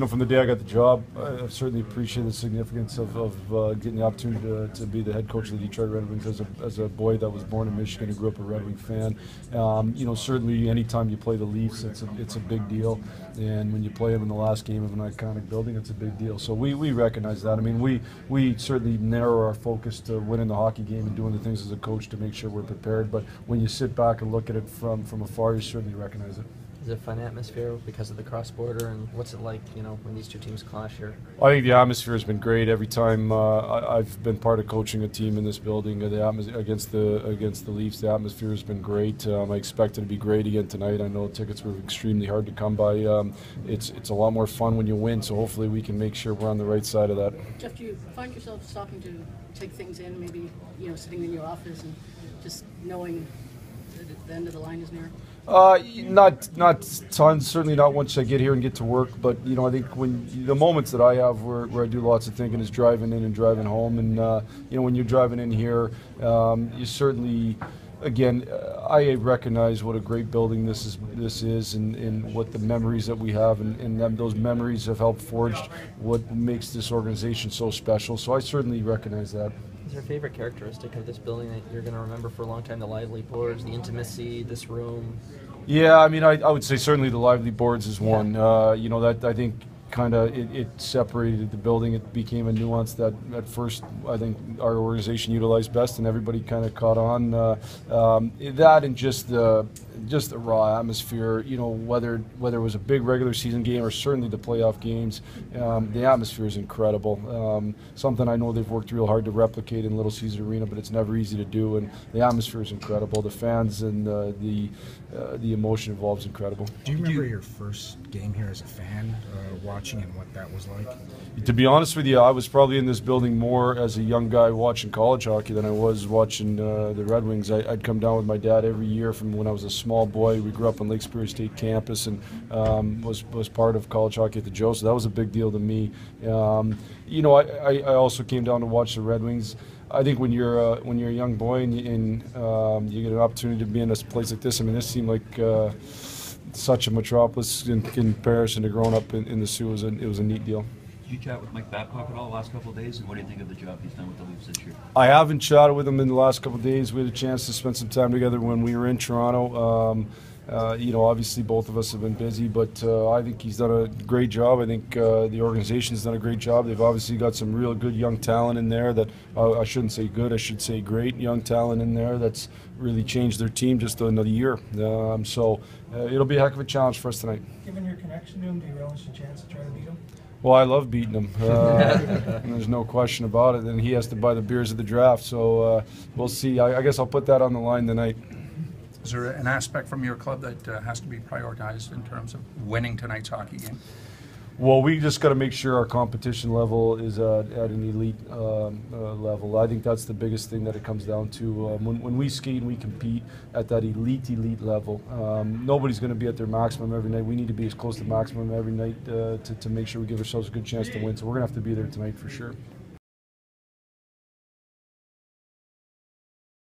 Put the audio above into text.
from the day I got the job, I've certainly appreciated the significance of getting the opportunity to be the head coach of the Detroit Red Wings as a boy that was born in Michigan and grew up a Red Wing fan. Certainly anytime you play the Leafs, it's a big deal, and when you play them in the last game of an iconic building, it's a big deal. So we recognize that. I mean, we certainly narrow our focus to winning the hockey game and doing the things as a coach to make sure we're prepared. But when you sit back and look at it from afar, you certainly recognize it. Is it a fun atmosphere because of the cross-border, and what's it like, when these two teams clash here? I think the atmosphere has been great every time I've been part of coaching a team in this building. Against the Leafs, the atmosphere has been great. I expect it to be great again tonight. I know tickets were extremely hard to come by. It's a lot more fun when you win, so hopefully we can make sure we're on the right side of that. Jeff, do you find yourself stopping to take things in, maybe sitting in your office and just knowing that the end of the line is near? Not tons. Certainly not once I get here and get to work. But I think the moments that I have where I do lots of thinking is driving in and driving home. And when you're driving in here, you certainly, again, I recognize what a great building this is, and what the memories that we have, and those memories have helped forge what makes this organization so special. So I certainly recognize that. Is there a favorite characteristic of this building that you're going to remember for a long time? The lively boards, the intimacy, this room? Yeah, I mean, I would say certainly the lively boards is one. That I think kind of it separated the building. It became a nuance that at first I think our organization utilized best, and everybody kind of caught on. That and just the raw atmosphere. Whether it was a big regular season game or certainly the playoff games, the atmosphere is incredible. Something I know they've worked real hard to replicate in Little Caesar Arena, but it's never easy to do. And the atmosphere is incredible. The fans and the emotion involved is incredible. Do you remember your first game here as a fan, watching, and what that was like? To be honest with you, I was probably in this building more as a young guy watching college hockey than I was watching the Red Wings. I'd come down with my dad every year from when I was a small boy. We grew up on Lake Superior State campus and was part of college hockey at the Joe, so that was a big deal to me. I also came down to watch the Red Wings. I think when you're a young boy and you get an opportunity to be in a place like this, I mean, this seemed like such a metropolis in comparison to growing up in the Sioux. It was a neat deal. Did you chat with Mike Babcock at all the last couple of days, and what do you think of the job he's done with the Leafs this year? I haven't chatted with him in the last couple of days. We had a chance to spend some time together when we were in Toronto. Obviously both of us have been busy, but I think he's done a great job. I think the organization's done a great job. They've obviously got some real good young talent in there that I shouldn't say good, I should say great young talent in there that's really changed their team just another year. So it'll be a heck of a challenge for us tonight. Given your connection to him, do you relish the chance to try to beat him? Well, I love beating him. And there's no question about it. And he has to buy the beers at the draft. So we'll see. I guess I'll put that on the line tonight. Is there an aspect from your club that has to be prioritized in terms of winning tonight's hockey game? Well, we just got to make sure our competition level is at an elite level. I think that's the biggest thing that it comes down to. When we skate and we compete at that elite level, nobody's going to be at their maximum every night. We need to be as close to maximum every night to make sure we give ourselves a good chance to win. So we're going to have to be there tonight for sure.